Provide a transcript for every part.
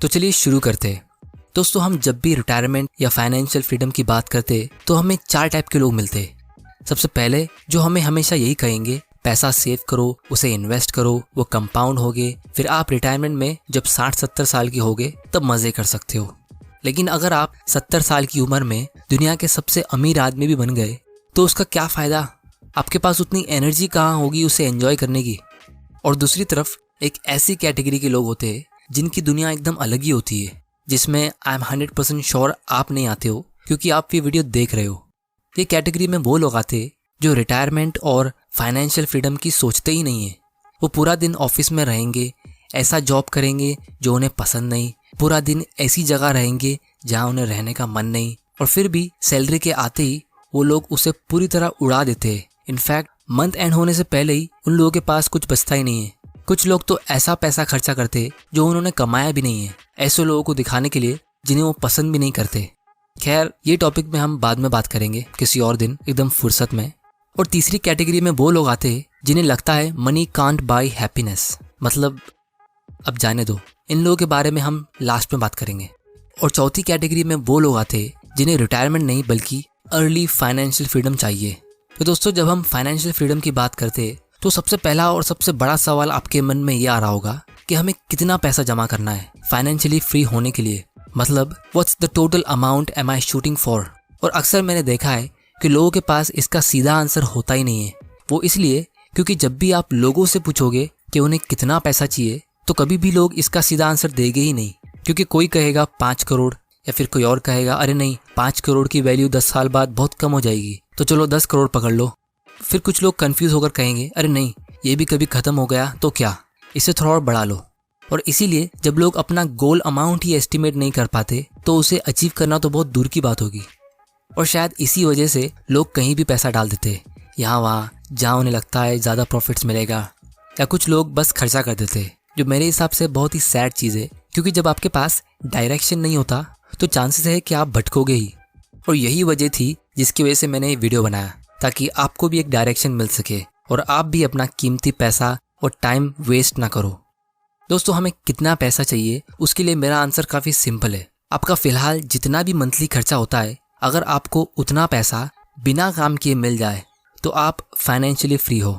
तो चलिए शुरू करते हैं। दोस्तों, हम जब भी रिटायरमेंट या फाइनेंशियल फ्रीडम की बात करते तो हमें 4 टाइप के लोग मिलते हैं। सबसे पहले जो हमें हमेशा यही कहेंगे, पैसा सेव करो, उसे इन्वेस्ट करो, वो कंपाउंड होगे, फिर आप रिटायरमेंट में जब 60-70 साल की होगे तब मजे कर सकते हो। लेकिन अगर आप 70 साल की उम्र में दुनिया के सबसे अमीर आदमी भी बन गए तो उसका क्या फ़ायदा? आपके पास उतनी एनर्जी कहाँ होगी उसे एंजॉय करने की। और दूसरी तरफ एक ऐसी कैटेगरी के लोग होते हैं जिनकी दुनिया एकदम अलग ही होती है, जिसमें आई एम 100% श्योर आप नहीं आते हो क्योंकि आप ये वीडियो देख रहे हो। ये कैटेगरी में वो लोग आते हैं जो रिटायरमेंट और फाइनेंशियल फ्रीडम की सोचते ही नहीं है। वो पूरा दिन ऑफिस में रहेंगे, ऐसा जॉब करेंगे जो उन्हें पसंद नहीं, पूरा दिन ऐसी जगह रहेंगे जहां उन्हें रहने का मन नहीं, और फिर भी सैलरी के आते ही वो लोग उसे पूरी तरह उड़ा देते हैं। इनफैक्ट मंथ एंड होने से पहले ही उन लोगों के पास कुछ बचता ही नहीं है। कुछ लोग तो ऐसा पैसा खर्चा करते जो उन्होंने कमाया भी नहीं है, ऐसे लोगों को दिखाने के लिए जिन्हें वो पसंद भी नहीं करते। खैर, ये टॉपिक में हम बाद में बात करेंगे किसी और दिन, एकदम फुर्सत में। और तीसरी कैटेगरी में वो लोग आते हैं जिन्हें लगता है मनी कांट बाय हैप्पीनेस, मतलब अब जाने दो, इन लोगों के बारे में हम लास्ट में बात करेंगे। और चौथी कैटेगरी में वो लोग आते हैं जिन्हें रिटायरमेंट नहीं बल्कि अर्ली फाइनेंशियल फ्रीडम चाहिए। तो दोस्तों, जब हम फाइनेंशियल फ्रीडम की बात करते हैं तो सबसे पहला और सबसे बड़ा सवाल आपके मन में ये आ रहा होगा कि हमें कितना पैसा जमा करना है फाइनेंशियली फ्री होने के लिए, मतलब what's the total amount am I shooting for. और अक्सर मैंने देखा है कि लोगों के पास इसका सीधा आंसर होता ही नहीं है। वो इसलिए क्योंकि जब भी आप लोगों से पूछोगे कि उन्हें कितना पैसा चाहिए तो कभी भी लोग इसका सीधा आंसर देंगे ही नहीं, क्योंकि कोई कहेगा 5 करोड़ या फिर कोई और कहेगा अरे नहीं, 5 करोड़ की वैल्यू 10 साल बाद बहुत कम हो जाएगी तो चलो 10 करोड़ पकड़ लो। फिर कुछ लोग कंफ्यूज होकर कहेंगे अरे नहीं, ये भी कभी खत्म हो गया तो क्या, इसे थोड़ा और बढ़ा लो। और इसीलिए जब लोग अपना गोल अमाउंट ही एस्टिमेट नहीं कर पाते तो उसे अचीव करना तो बहुत दूर की बात होगी। और शायद इसी वजह से लोग कहीं भी पैसा डाल देते हैं, यहाँ वहाँ, जहाँ उन्हें लगता है ज़्यादा प्रॉफिट्स मिलेगा, या कुछ लोग बस खर्चा कर देते हैं, जो मेरे हिसाब से बहुत ही सैड चीज़ है। क्योंकि जब आपके पास डायरेक्शन नहीं होता तो चांसेस है कि आप भटकोगे ही। और यही वजह थी जिसकी वजह से मैंने ये वीडियो बनाया, ताकि आपको भी एक डायरेक्शन मिल सके और आप भी अपना कीमती पैसा और टाइम वेस्ट ना करो। दोस्तों, हमें कितना पैसा चाहिए उसके लिए मेरा आंसर काफ़ी सिंपल है। आपका फ़िलहाल जितना भी मंथली खर्चा होता है, अगर आपको उतना पैसा बिना काम किए मिल जाए तो आप फाइनेंशियली फ्री हो।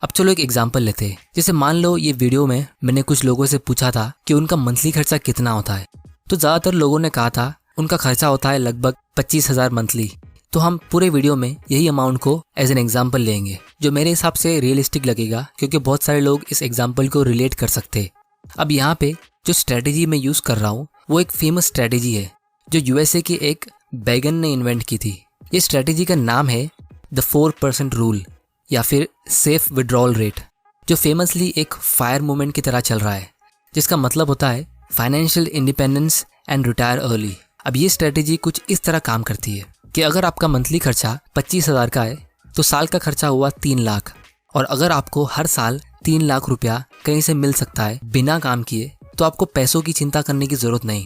अब चलो एक एग्जांपल लेते हैं। जैसे मान लो ये वीडियो में मैंने कुछ लोगों से पूछा था कि उनका मंथली खर्चा कितना होता है, तो ज़्यादातर लोगों ने कहा था उनका खर्चा होता है लगभग 25,000 मंथली। तो हम पूरे वीडियो में यही अमाउंट को एज एन एग्जाम्पल लेंगे, जो मेरे हिसाब से रियलिस्टिक लगेगा, क्योंकि बहुत सारे लोग इस एग्जाम्पल को रिलेट कर सकते हैं। अब यहाँ पे जो स्ट्रेटेजी मैं यूज़ कर रहा हूँ वो एक फेमस स्ट्रेटेजी है जो यूएसए के एक बैगन ने इन्वेंट की थी। ये स्ट्रेटेजी का नाम है द 4% रूल या फिर सेफ विड्रॉल रेट, जो फेमसली एक फायर मूवमेंट की तरह चल रहा है, जिसका मतलब होता है financial independence and retire early. अब ये स्ट्रेटेजी कुछ इस तरह काम करती है कि अगर आपका मंथली खर्चा 25,000 का है तो साल का खर्चा हुआ 3 लाख, और अगर आपको हर साल 3 लाख रुपया कहीं से मिल सकता है बिना काम किए तो आपको पैसों की चिंता करने की ज़रूरत नहीं।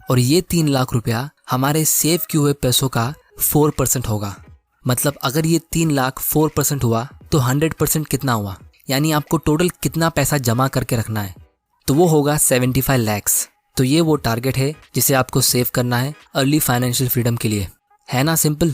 और ये 3 लाख रुपया हमारे सेव किए हुए पैसों का 4% होगा। मतलब अगर ये 3 लाख 4% हुआ तो 100% कितना हुआ, यानी आपको टोटल कितना पैसा जमा करके रखना है, तो वो होगा 75 लैक्स। तो ये वो टारगेट है जिसे आपको सेव करना है अर्ली फाइनेंशियल फ्रीडम के लिए। है ना सिंपल।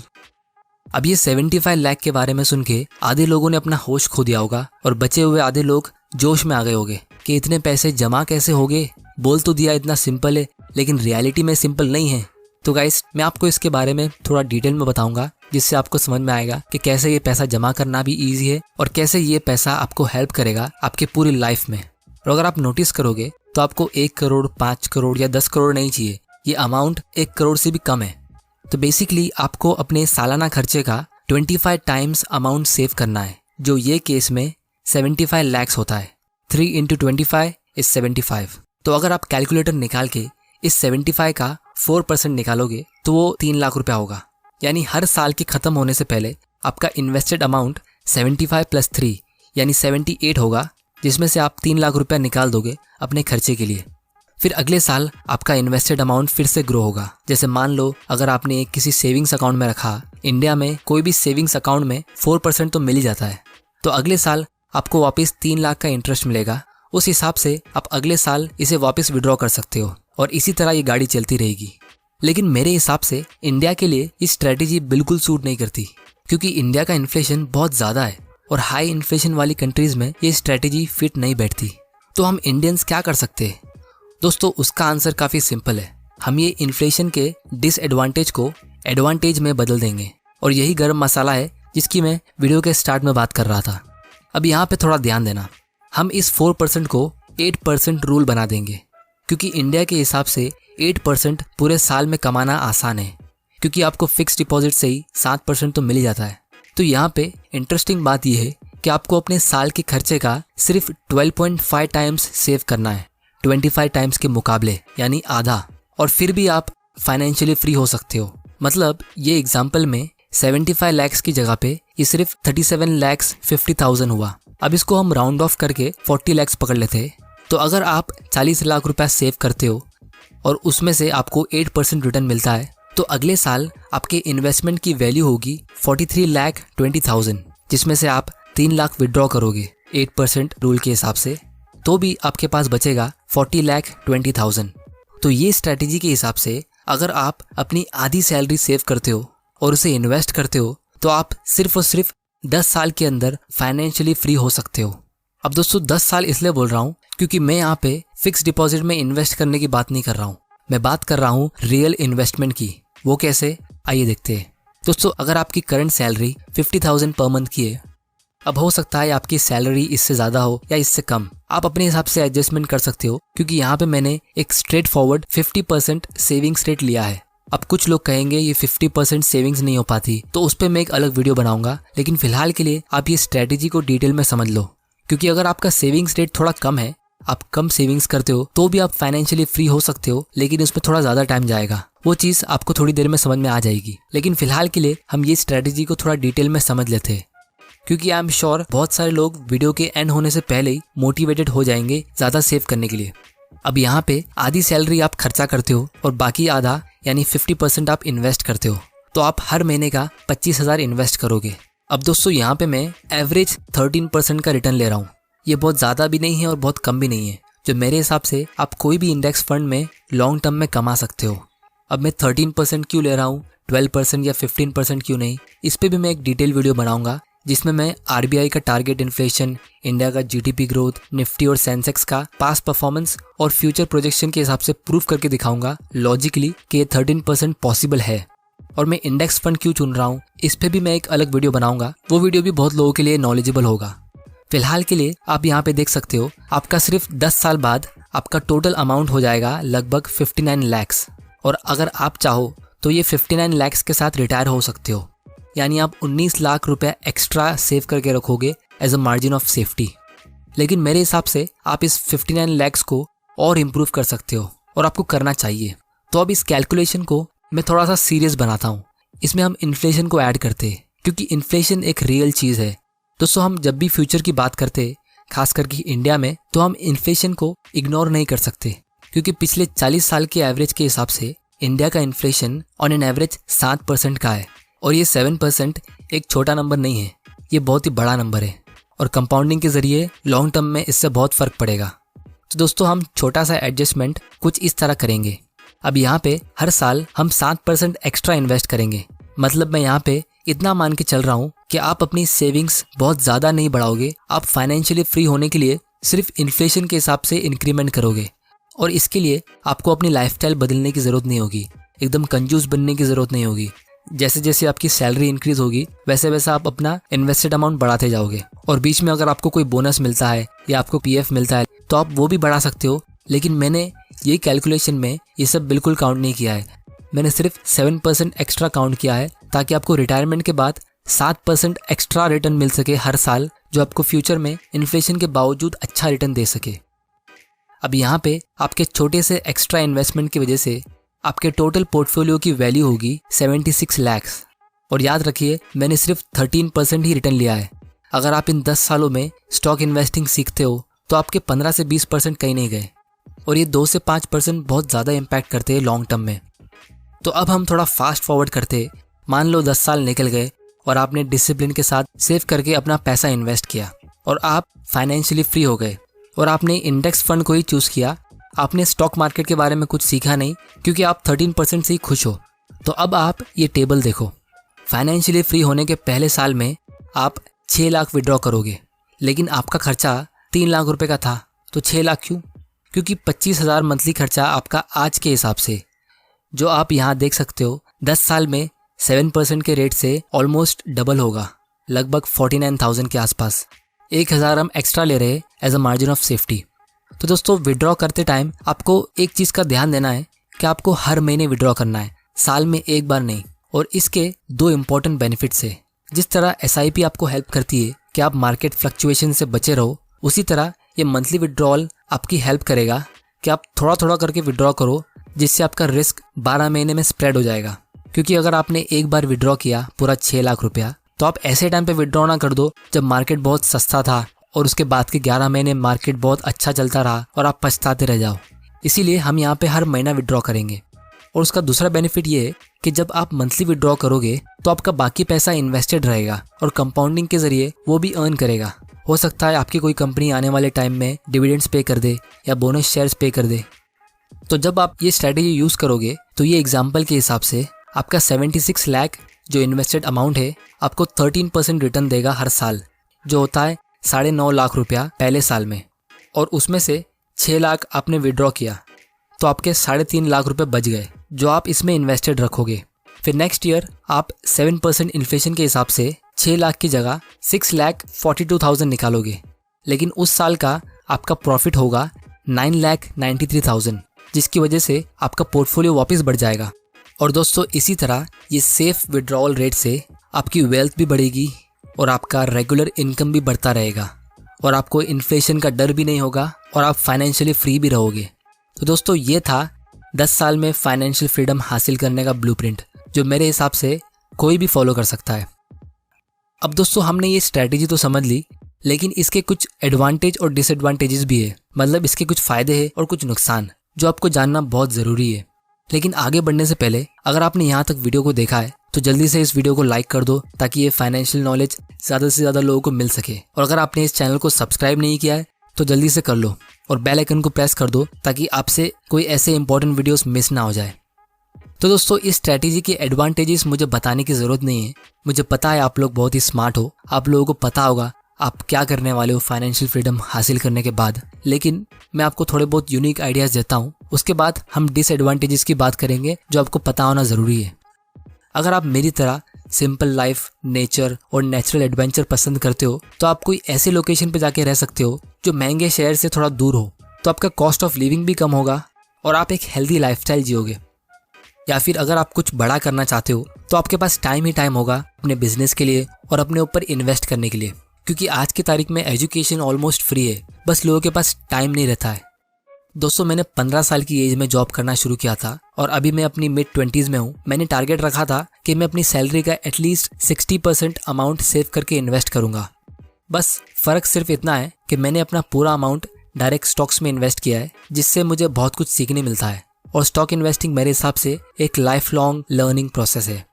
अब ये 75 लाख के बारे में सुन के आधे लोगों ने अपना होश खो दिया होगा और बचे हुए आधे लोग जोश में आ गए होंगे कि इतने पैसे जमा कैसे हो गए, बोल तो दिया इतना सिंपल है लेकिन रियलिटी में सिंपल नहीं है। तो गाइस, मैं आपको इसके बारे में थोड़ा डिटेल में बताऊंगा, जिससे आपको समझ में आएगा कि कैसे ये पैसा जमा करना भी ईजी है और कैसे ये पैसा आपको हेल्प करेगा आपके पूरी लाइफ में। और अगर आप नोटिस करोगे तो आपको 1 करोड़, 5 करोड़ या 10 करोड़ नहीं चाहिए, ये अमाउंट 1 करोड़ से भी कम है। तो बेसिकली आपको अपने सालाना खर्चे का 25 टाइम्स अमाउंट सेव करना है, जो ये केस में 75 लैक्स होता है। 3 into 25 is 75। तो अगर आप कैलकुलेटर निकाल के इस 75 का 4% निकालोगे तो वो 3 लाख रुपया होगा। यानी हर साल के ख़त्म होने से पहले आपका इन्वेस्टेड अमाउंट 75 + 3 यानी 78 होगा, जिसमें से आप 3 लाख रुपया निकाल दोगे अपने खर्चे के लिए। फिर अगले साल आपका इन्वेस्टेड अमाउंट फिर से ग्रो होगा। जैसे मान लो अगर आपने एक किसी सेविंग्स अकाउंट में रखा, इंडिया में कोई भी सेविंग्स अकाउंट में 4% तो मिल ही जाता है, तो अगले साल आपको वापस 3 लाख का इंटरेस्ट मिलेगा। उस हिसाब से आप अगले साल इसे वापस विड्रॉ कर सकते हो और इसी तरह ये गाड़ी चलती रहेगी। लेकिन मेरे हिसाब से इंडिया के लिए ये स्ट्रेटेजी बिल्कुल सूट नहीं करती, क्योंकि इंडिया का इन्फ्लेशन बहुत ज़्यादा है और हाई इन्फ्लेशन वाली कंट्रीज़ में ये स्ट्रेटेजी फिट नहीं बैठती। तो हम इंडियंस क्या कर सकते हैं? दोस्तों, उसका आंसर काफ़ी सिंपल है। हम ये इन्फ्लेशन के डिसएडवांटेज को एडवांटेज में बदल देंगे, और यही गरम मसाला है जिसकी मैं वीडियो के स्टार्ट में बात कर रहा था। अब यहाँ पे थोड़ा ध्यान देना, हम इस 4% को 8% रूल बना देंगे, क्योंकि इंडिया के हिसाब से 8% पूरे साल में कमाना आसान है, क्योंकि आपको फिक्स डिपॉजिट से ही 7% तो मिल ही जाता है। तो यहाँ पे इंटरेस्टिंग बात यह है कि आपको अपने साल के खर्चे का सिर्फ 12.5 टाइम्स सेव करना है, 25 टाइम्स के मुकाबले, यानी आधा, और फिर भी आप फाइनेंशियली फ्री हो सकते हो। मतलब ये एग्जाम्पल में 75 लाख की जगह पे ये सिर्फ 37,50,000 हुआ। अब इसको हम राउंड ऑफ करके 40 लाख पकड़ लेते हैं। तो अगर आप 40 लाख रुपया सेव करते हो और उसमें से आपको 8% रिटर्न मिलता है, तो अगले साल आपके इन्वेस्टमेंट की वैल्यू होगी 43,20,000, जिसमें से आप 3 लाख विड्रॉ करोगे 8% रूल के हिसाब से, तो भी आपके पास बचेगा 40,20,000। तो ये स्ट्रैटेजी के हिसाब से अगर आप अपनी आधी सैलरी सेव करते हो और उसे इन्वेस्ट करते हो, तो आप सिर्फ और सिर्फ 10 साल के अंदर फाइनेंशियली फ्री हो सकते हो। अब दोस्तों, 10 साल इसलिए बोल रहा हूँ क्योंकि मैं यहाँ पे फिक्स डिपॉजिट में इन्वेस्ट करने की बात नहीं कर रहा हूँ, मैं बात कर रहा हूँ रियल इन्वेस्टमेंट की। वो कैसे, आइए देखते हैं। दोस्तों, अगर आपकी करंट सैलरी 50,000 पर मंथ की है, अब हो सकता है आपकी सैलरी इससे ज़्यादा हो या इससे कम, आप अपने हिसाब से एडजस्टमेंट कर सकते हो, क्योंकि यहाँ पे मैंने एक स्ट्रेट फॉरवर्ड 50% सेविंग्स रेट लिया है। अब कुछ लोग कहेंगे ये 50% सेविंग्स नहीं हो पाती, तो उस पर मैं एक अलग वीडियो बनाऊंगा, लेकिन फिलहाल के लिए आप ये स्ट्रेटेजी को डिटेल में समझ लो। क्योंकि अगर आपका सेविंग्स रेट थोड़ा कम है, आप कम सेविंग्स करते हो, तो भी आप फाइनेंशियली फ्री हो सकते हो, लेकिन उसमें थोड़ा ज़्यादा टाइम जाएगा। वो चीज़ आपको थोड़ी देर में समझ में आ जाएगी। लेकिन फिलहाल के लिए हम ये स्ट्रेटेजी को थोड़ा डिटेल में समझ लेते हैं, क्योंकि आई एम श्योर बहुत सारे लोग वीडियो के एंड होने से पहले ही मोटिवेटेड हो जाएंगे ज़्यादा सेव करने के लिए। अब यहाँ पे आधी सैलरी आप खर्चा करते हो और बाकी आधा यानी 50% आप इन्वेस्ट करते हो, तो आप हर महीने का 25,000 इन्वेस्ट करोगे। अब दोस्तों, यहाँ पे मैं एवरेज 13% का रिटर्न ले रहा हूँ। ये बहुत ज़्यादा भी नहीं है और बहुत कम भी नहीं है, जो मेरे हिसाब से आप कोई भी इंडेक्स फंड में लॉन्ग टर्म में कमा सकते हो। अब मैं 13% क्यों ले रहा हूँ, 12% या 15% क्यों नहीं, इस पर भी मैं एक डिटेल वीडियो बनाऊंगा, जिसमें मैं RBI का टारगेट इन्फ्लेशन, इंडिया का GDP ग्रोथ, निफ्टी और सेंसेक्स का पास्ट परफॉर्मेंस और फ्यूचर प्रोजेक्शन के हिसाब से प्रूफ करके दिखाऊंगा लॉजिकली कि 13% पॉसिबल है। और मैं इंडेक्स फंड क्यों चुन रहा हूँ, इस पे भी मैं एक अलग वीडियो बनाऊंगा। वो वीडियो भी बहुत लोगों के लिए नॉलेजेबल होगा। फिलहाल के लिए आप यहाँ पे देख सकते हो, आपका सिर्फ 10 साल बाद आपका टोटल अमाउंट हो जाएगा लगभग 59 लाख, और अगर आप चाहो तो ये 59 लाख के साथ रिटायर हो सकते हो, यानी आप 19 लाख रुपए एक्स्ट्रा सेव करके रखोगे as a margin of safety. लेकिन मेरे हिसाब से आप इस 59 लाख को और इम्प्रूव कर सकते हो, और आपको करना चाहिए। तो अब इस कैलकुलेशन को मैं थोड़ा सा सीरियस बनाता हूँ। इसमें हम इन्फ्लेशन को ऐड करते हैं, क्योंकि इन्फ्लेशन एक रियल चीज़ है। दोस्तों, हम जब भी फ्यूचर की बात करते हैं, खास करके इंडिया में, तो हम इन्फ्लेशन को इग्नोर नहीं कर सकते, क्योंकि पिछले 40 साल के एवरेज के हिसाब से इंडिया का इन्फ्लेशन ऑन एन एवरेज 7% का है। और ये 7% एक छोटा नंबर नहीं है, ये बहुत ही बड़ा नंबर है, और कंपाउंडिंग के जरिए लॉन्ग टर्म में इससे बहुत फर्क पड़ेगा। तो दोस्तों, हम छोटा सा एडजस्टमेंट कुछ इस तरह करेंगे। अब यहाँ पे हर साल हम 7% एक्स्ट्रा इन्वेस्ट करेंगे। मतलब मैं यहाँ पे इतना मान के चल रहा हूँ कि आप अपनी सेविंग्स बहुत ज़्यादा नहीं बढ़ाओगे, आप फाइनेंशियली फ्री होने के लिए सिर्फ इन्फ्लेशन के हिसाब से इंक्रीमेंट करोगे। और इसके लिए आपको अपनी लाइफस्टाइल बदलने की ज़रूरत नहीं होगी, एकदम कंजूस बनने की ज़रूरत नहीं होगी। जैसे जैसे आपकी सैलरी इंक्रीज होगी, वैसे वैसे आप अपना इन्वेस्टेड अमाउंट बढ़ाते जाओगे। और बीच में अगर आपको कोई बोनस मिलता है या आपको PF मिलता है, तो आप वो भी बढ़ा सकते हो। लेकिन मैंने ये कैलकुलेशन में ये सब बिल्कुल काउंट नहीं किया है। मैंने सिर्फ 7% एक्स्ट्रा काउंट किया है, ताकि आपको रिटायरमेंट के बाद 7% एक्स्ट्रा रिटर्न मिल सके हर साल, जो आपको फ्यूचर में इन्फ्लेशन के बावजूद अच्छा रिटर्न दे सके। अब यहाँ पे आपके छोटे से एक्स्ट्रा इन्वेस्टमेंट की वजह से आपके टोटल पोर्टफोलियो की वैल्यू होगी 76 लाख। और याद रखिए, मैंने सिर्फ 13% ही रिटर्न लिया है। अगर आप इन 10 सालों में स्टॉक इन्वेस्टिंग सीखते हो, तो आपके 15 से 20% कहीं नहीं गए, और ये 2 से 5% बहुत ज़्यादा इम्पैक्ट करते हैं लॉन्ग टर्म में। तो अब हम थोड़ा फास्ट फॉरवर्ड करते। मान लो 10 साल निकल गए और आपने डिसिप्लिन के साथ सेव करके अपना पैसा इन्वेस्ट किया, और आप फाइनेंशियली फ्री हो गए, और आपने इंडेक्स फंड को ही चूज़ किया, आपने स्टॉक मार्केट के बारे में कुछ सीखा नहीं क्योंकि आप 13% से ही खुश हो। तो अब आप ये टेबल देखो, फाइनेंशियली फ्री होने के पहले साल में आप 6 लाख विड्रॉ करोगे, लेकिन आपका खर्चा 3 लाख रुपए का था। तो 6 लाख क्यों? क्योंकि 25,000 मंथली खर्चा आपका आज के हिसाब से, जो आप यहाँ देख सकते हो, 10 साल में 7% के रेट से ऑलमोस्ट डबल होगा, लगभग 49,000 के आसपास। 1,000 हम एक्स्ट्रा ले रहे as a margin of safety. तो दोस्तों, विड्रॉ करते टाइम आपको एक चीज़ का ध्यान देना है कि आपको हर महीने विड्रॉ करना है, साल में एक बार नहीं। और इसके 2 इम्पॉर्टेंट बेनिफिट्स है। जिस तरह SIP आपको हेल्प करती है कि आप मार्केट फ्लक्चुएशन से बचे रहो, उसी तरह ये मंथली विड्रॉल आपकी हेल्प करेगा कि आप थोड़ा थोड़ा करके विड्रॉ करो, जिससे आपका रिस्क 12 महीने में स्प्रेड हो जाएगा। क्योंकि अगर आपने एक बार विड्रॉ किया पूरा 6 लाख रुपया, तो आप ऐसे टाइम पे विड्रॉ ना कर दो जब मार्केट बहुत सस्ता था और उसके बाद के 11 महीने मार्केट बहुत अच्छा चलता रहा और आप पछताते रह जाओ। इसीलिए हम यहाँ पे हर महीना विड्रॉ करेंगे। और उसका दूसरा बेनिफिट ये है कि जब आप मंथली विड्रॉ करोगे तो आपका बाकी पैसा इन्वेस्टेड रहेगा और कंपाउंडिंग के जरिए वो भी अर्न करेगा। हो सकता है आपकी कोई कंपनी आने वाले टाइम में डिविडेंड्स पे कर दे या बोनस शेयर्स पे कर दे। तो जब आप ये स्ट्रैटेजी यूज़ करोगे तो ये एग्जाम्पल के हिसाब से आपका 76 लाख जो इन्वेस्टेड अमाउंट है आपको 13% रिटर्न देगा हर साल, जो होता है 9.5 लाख रुपया पहले साल में। और उसमें से 6 लाख आपने विड्रॉ किया तो आपके 3.5 लाख रुपए बच गए, जो आप इसमें इन्वेस्टेड रखोगे। फिर नेक्स्ट ईयर आप 7% इन्फ्लेशन के हिसाब से 6 लाख की जगह 6,42,000 निकालोगे, लेकिन उस साल का आपका प्रॉफिट होगा 9,93,000, जिसकी वजह से आपका पोर्टफोलियो वापस बढ़ जाएगा। और दोस्तों, इसी तरह ये सेफ विड्रॉल रेट से आपकी वेल्थ भी बढ़ेगी और आपका रेगुलर इनकम भी बढ़ता रहेगा और आपको इन्फ्लेशन का डर भी नहीं होगा और आप फाइनेंशियली फ्री भी रहोगे। तो दोस्तों, ये था 10 साल में फाइनेंशियल फ्रीडम हासिल करने का ब्लूप्रिंट, जो मेरे हिसाब से कोई भी फॉलो कर सकता है। अब दोस्तों, हमने ये स्ट्रैटेजी तो समझ ली, लेकिन इसके कुछ एडवांटेज और डिसएडवांटेजेस भी है। मतलब इसके कुछ फ़ायदे हैं और कुछ नुकसान, जो आपको जानना बहुत ज़रूरी है। लेकिन आगे बढ़ने से पहले अगर आपने यहाँ तक वीडियो को देखा है तो जल्दी से इस वीडियो को लाइक कर दो, ताकि ये फाइनेंशियल नॉलेज ज़्यादा से ज़्यादा लोगों को मिल सके। और अगर आपने इस चैनल को सब्सक्राइब नहीं किया है तो जल्दी से कर लो और बेल आइकन को प्रेस कर दो, ताकि आपसे कोई ऐसे इंपॉर्टेंट वीडियोस मिस ना हो जाए। तो दोस्तों, इस स्ट्रैटेजी के एडवांटेजेस मुझे बताने की ज़रूरत नहीं है। मुझे पता है आप लोग बहुत ही स्मार्ट हो, आप लोगों को पता होगा आप क्या करने वाले हो फाइनेंशियल फ्रीडम हासिल करने के बाद। लेकिन मैं आपको थोड़े बहुत यूनिक आइडियाज़ देता हूँ, उसके बाद हम डिसएडवांटेजेस की बात करेंगे जो आपको पता होना ज़रूरी है। अगर आप मेरी तरह सिंपल लाइफ, नेचर और नेचुरल एडवेंचर पसंद करते हो तो आप कोई ऐसे लोकेशन पे जाके रह सकते हो जो महंगे शहर से थोड़ा दूर हो, तो आपका कॉस्ट ऑफ लिविंग भी कम होगा और आप एक हेल्दी लाइफस्टाइल जियोगे। या फिर अगर आप कुछ बड़ा करना चाहते हो तो आपके पास टाइम ही टाइम होगा अपने बिजनेस के लिए और अपने ऊपर इन्वेस्ट करने के लिए, क्योंकि आज की तारीख में एजुकेशन ऑलमोस्ट फ्री है, बस लोगों के पास टाइम नहीं रहता है। दोस्तों, मैंने 15 साल की एज में जॉब करना शुरू किया था और अभी मैं अपनी मिड 20s में हूँ। मैंने टारगेट रखा था कि मैं अपनी सैलरी का एटलीस्ट 60% अमाउंट सेव करके इन्वेस्ट करूँगा। बस फ़र्क सिर्फ इतना है कि मैंने अपना पूरा अमाउंट डायरेक्ट स्टॉक्स में इन्वेस्ट किया है, जिससे मुझे बहुत कुछ सीखने मिलता है। और स्टॉक इन्वेस्टिंग मेरे हिसाब से एक लाइफ लॉन्ग लर्निंग प्रोसेस है।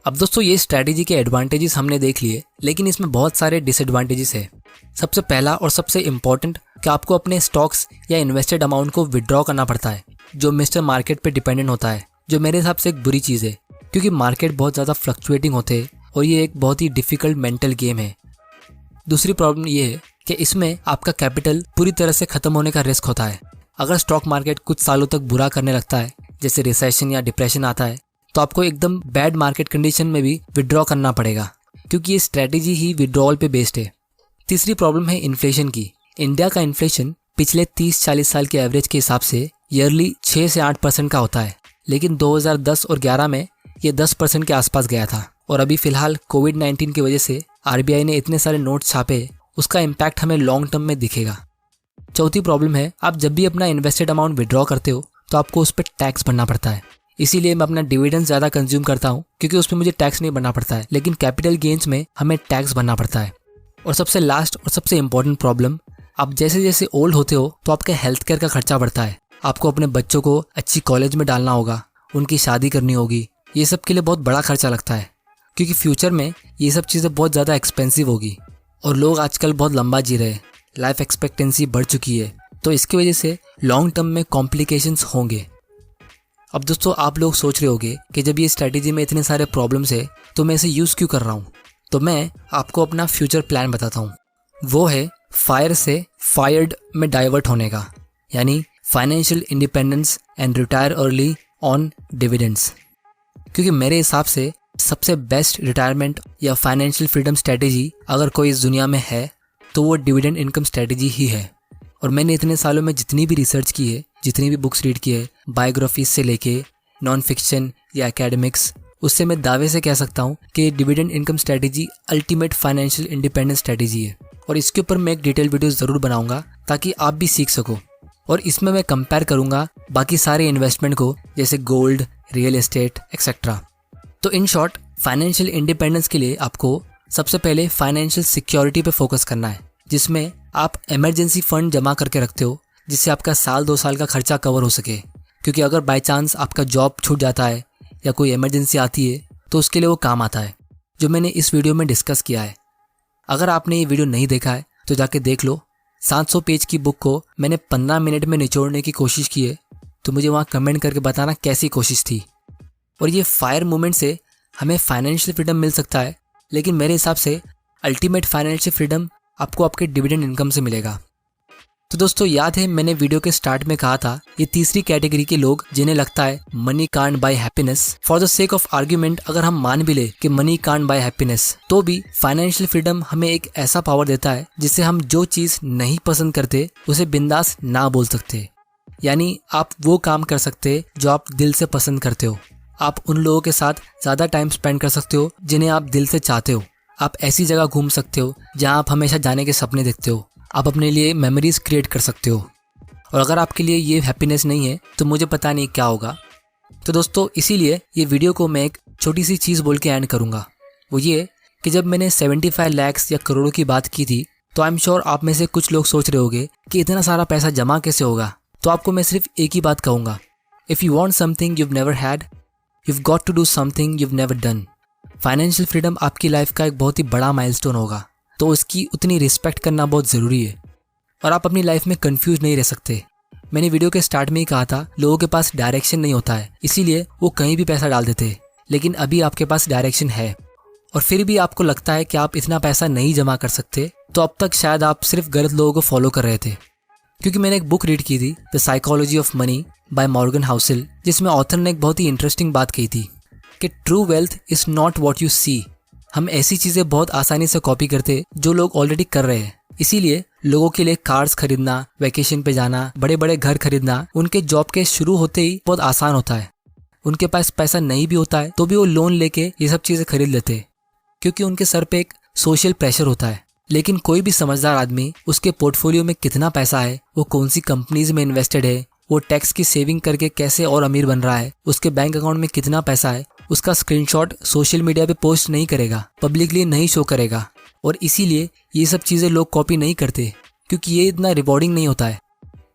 अब दोस्तों, ये स्ट्रैटेजी के एडवांटेजेस हमने देख लिए, लेकिन इसमें बहुत सारे डिसएडवांटेजेस है। सबसे पहला और सबसे इम्पॉर्टेंट कि आपको अपने स्टॉक्स या इन्वेस्टेड अमाउंट को विड्रॉ करना पड़ता है, जो मिस्टर मार्केट पे डिपेंडेंट होता है, जो मेरे हिसाब से एक बुरी चीज़ है, क्योंकि मार्केट बहुत ज़्यादा फ्लक्चुएटिंग होते हैं और ये एक बहुत ही डिफ़िकल्ट मेंटल गेम है। दूसरी प्रॉब्लम ये है कि इसमें आपका कैपिटल पूरी तरह से ख़त्म होने का रिस्क होता है। अगर स्टॉक मार्केट कुछ सालों तक बुरा करने लगता है, जैसे रिसेशन या डिप्रेशन आता है, तो आपको एकदम बैड मार्केट कंडीशन में भी विड्रॉ करना पड़ेगा, क्योंकि ये स्ट्रैटेजी ही विड्रॉल पे बेस्ड है। तीसरी प्रॉब्लम है इन्फ्लेशन की। इंडिया का इन्फ्लेशन पिछले 30-40 साल के एवरेज के हिसाब से ईयरली 6 से 8% का होता है, लेकिन 2010 और 11 में ये 10% के आसपास गया था। और अभी फिलहाल कोविड-19 की वजह से RBI ने इतने सारे नोट छापे, उसका इम्पैक्ट हमें लॉन्ग टर्म में दिखेगा। चौथी प्रॉब्लम है, आप जब भी अपना इन्वेस्टेड अमाउंट विड्रॉ करते हो तो आपको उस पर टैक्स भरना पड़ता है। इसीलिए मैं अपना डिविडेंड ज़्यादा कंज्यूम करता हूँ, क्योंकि उस पर मुझे टैक्स नहीं भरना पड़ता है, लेकिन कैपिटल गेन्स में हमें टैक्स भरना पड़ता है। और सबसे लास्ट और सबसे इम्पॉर्टेंट प्रॉब्लम, आप जैसे जैसे ओल्ड होते हो तो आपका हेल्थ केयर का खर्चा बढ़ता है। आपको अपने बच्चों को अच्छी कॉलेज में डालना होगा, उनकी शादी करनी होगी, ये सब के लिए बहुत बड़ा खर्चा लगता है, क्योंकि फ्यूचर में ये सब चीज़ें बहुत ज़्यादा एक्सपेंसिव होगी। और लोग आजकल बहुत लंबा जी रहे हैं, लाइफ एक्सपेक्टेंसी बढ़ चुकी है, तो इसकी वजह से लॉन्ग टर्म में कॉम्प्लिकेशंस होंगे। अब दोस्तों आप लोग सोच रहे होंगे कि जब ये स्ट्रैटेजी में इतने सारे प्रॉब्लम्स है तो मैं इसे यूज़ क्यों कर रहा हूँ। तो मैं आपको अपना फ्यूचर प्लान बताता हूँ। वो है फायर से फायर्ड में डाइवर्ट होने का, यानी financial independence and retire early on dividends. क्योंकि मेरे हिसाब से सबसे बेस्ट रिटायरमेंट या फाइनेंशियल फ्रीडम स्ट्रैटेजी अगर कोई इस दुनिया में है तो वो डिविडेंड इनकम स्ट्रैटेजी ही है। और मैंने इतने सालों में जितनी भी रिसर्च की है, जितनी भी बुक्स रीड की है, बायोग्राफीज से लेके नॉन फिक्शन या एकेडमिक्स, उससे मैं दावे से कह सकता हूँ कि dividend income strategy ultimate financial independence strategy है। और इसके ऊपर मैं एक डिटेल वीडियो ज़रूर बनाऊंगा ताकि आप भी सीख सको। और इसमें मैं कंपेयर करूंगा बाकी सारे इन्वेस्टमेंट को, जैसे गोल्ड, रियल एस्टेट एक्सेट्रा। तो इन शॉर्ट, फाइनेंशियल इंडिपेंडेंस के लिए आपको सबसे पहले फाइनेंशियल सिक्योरिटी पे फोकस करना है, जिसमें आप इमरजेंसी फंड जमा करके रखते हो जिससे आपका साल 2 साल का खर्चा कवर हो सके। क्योंकि अगर बाय चांस आपका जॉब छूट जाता है या कोई इमरजेंसी आती है तो उसके लिए वो काम आता है, जो मैंने इस वीडियो में डिस्कस किया है। अगर आपने ये वीडियो नहीं देखा है तो जाके देख लो। 700 पेज की बुक को मैंने 15 मिनट में निचोड़ने की कोशिश की है, तो मुझे वहाँ कमेंट करके बताना कैसी कोशिश थी। और ये फायर मूवमेंट से हमें फाइनेंशियल फ्रीडम मिल सकता है, लेकिन मेरे हिसाब से अल्टीमेट फाइनेंशियल फ्रीडम आपको आपके डिविडेंड इनकम से मिलेगा। तो दोस्तों याद है मैंने वीडियो के स्टार्ट में कहा था, ये तीसरी कैटेगरी के लोग जिन्हें लगता है money can't buy happiness. For the sake of argument अगर हम मान भी ले कि मनी कांट बाय हैप्पीनेस, तो भी फाइनेंशियल फ्रीडम हमें एक ऐसा पावर देता है जिससे हम जो चीज नहीं पसंद करते उसे बिंदास ना बोल सकते। यानी आप वो काम कर सकते जो आप दिल से पसंद करते हो। आप उन लोगों के साथ ज्यादा टाइम स्पेंड कर सकते हो जिन्हें आप दिल से चाहते हो। आप ऐसी जगह घूम सकते हो जहां आप हमेशा जाने के सपने देखते हो। आप अपने लिए मेमोरीज क्रिएट कर सकते हो। और अगर आपके लिए ये हैप्पीनेस नहीं है तो मुझे पता नहीं क्या होगा। तो दोस्तों इसीलिए ये वीडियो को मैं एक छोटी सी चीज़ बोल के एंड करूँगा। वो ये कि जब मैंने 75 लाख या करोड़ों की बात की थी तो आई एम श्योर आप में से कुछ लोग सोच रहे होंगे कि इतना सारा पैसा जमा कैसे होगा। तो आपको मैं सिर्फ एक ही बात कहूँगा, if you want something you've never had, you've got to do something you've never done। Financial freedom आपकी लाइफ का एक बहुत ही बड़ा माइलस्टोन होगा, तो उसकी उतनी रिस्पेक्ट करना बहुत ज़रूरी है। और आप अपनी लाइफ में कंफ्यूज नहीं रह सकते। मैंने वीडियो के स्टार्ट में ही कहा था, लोगों के पास डायरेक्शन नहीं होता है, इसीलिए वो कहीं भी पैसा डाल देते। लेकिन अभी आपके पास डायरेक्शन है और फिर भी आपको लगता है कि आप इतना पैसा नहीं जमा कर सकते, तो अब तक शायद आप सिर्फ गलत लोगों को फॉलो कर रहे थे। क्योंकि मैंने एक बुक रीड की थी, the psychology of money by Morgan Housel, जिसमें ऑथर ने एक बहुत ही इंटरेस्टिंग बात कही थी कि true wealth is not what you see. हम ऐसी चीज़ें बहुत आसानी से कॉपी करते जो लोग ऑलरेडी कर रहे हैं। इसीलिए लोगों के लिए कार्स खरीदना, वैकेशन पे जाना, बड़े बड़े घर खरीदना उनके जॉब के शुरू होते ही बहुत आसान होता है। उनके पास पैसा नहीं भी होता है तो भी वो लोन लेके ये सब चीज़ें खरीद लेते हैं, क्योंकि उनके सर पे एक सोशल प्रेशर होता है। लेकिन कोई भी समझदार आदमी, उसके पोर्टफोलियो में कितना पैसा है, वो कौन सी कंपनीज में इन्वेस्टेड है, वो टैक्स की सेविंग करके कैसे और अमीर बन रहा है, उसके बैंक अकाउंट में कितना पैसा है, उसका स्क्रीनशॉट सोशल मीडिया पे पोस्ट नहीं करेगा, पब्लिकली नहीं शो करेगा। और इसीलिए ये सब चीज़ें लोग कॉपी नहीं करते, क्योंकि ये इतना रिवॉर्डिंग नहीं होता है।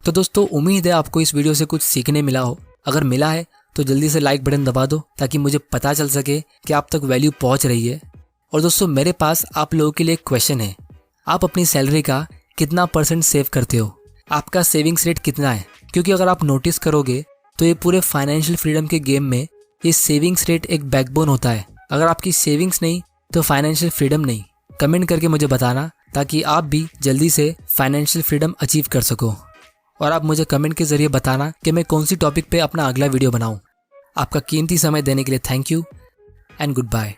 तो दोस्तों उम्मीद है आपको इस वीडियो से कुछ सीखने मिला हो। अगर मिला है तो जल्दी से लाइक बटन दबा दो ताकि मुझे पता चल सके कि आप तक वैल्यू पहुंच रही है। और दोस्तों मेरे पास आप लोगों के लिए एक क्वेश्चन है, आप अपनी सैलरी का कितना % सेव करते हो? आपका सेविंग्स रेट कितना है? क्योंकि अगर आप नोटिस करोगे तो ये पूरे फाइनेंशियल फ्रीडम के गेम में ये सेविंग्स रेट एक बैकबोन होता है। अगर आपकी सेविंग्स नहीं तो फाइनेंशियल फ्रीडम नहीं। कमेंट करके मुझे बताना ताकि आप भी जल्दी से फाइनेंशियल फ्रीडम अचीव कर सको। और आप मुझे कमेंट के जरिए बताना कि मैं कौन सी टॉपिक पे अपना अगला वीडियो बनाऊं। आपका कीमती समय देने के लिए thank you and good bye.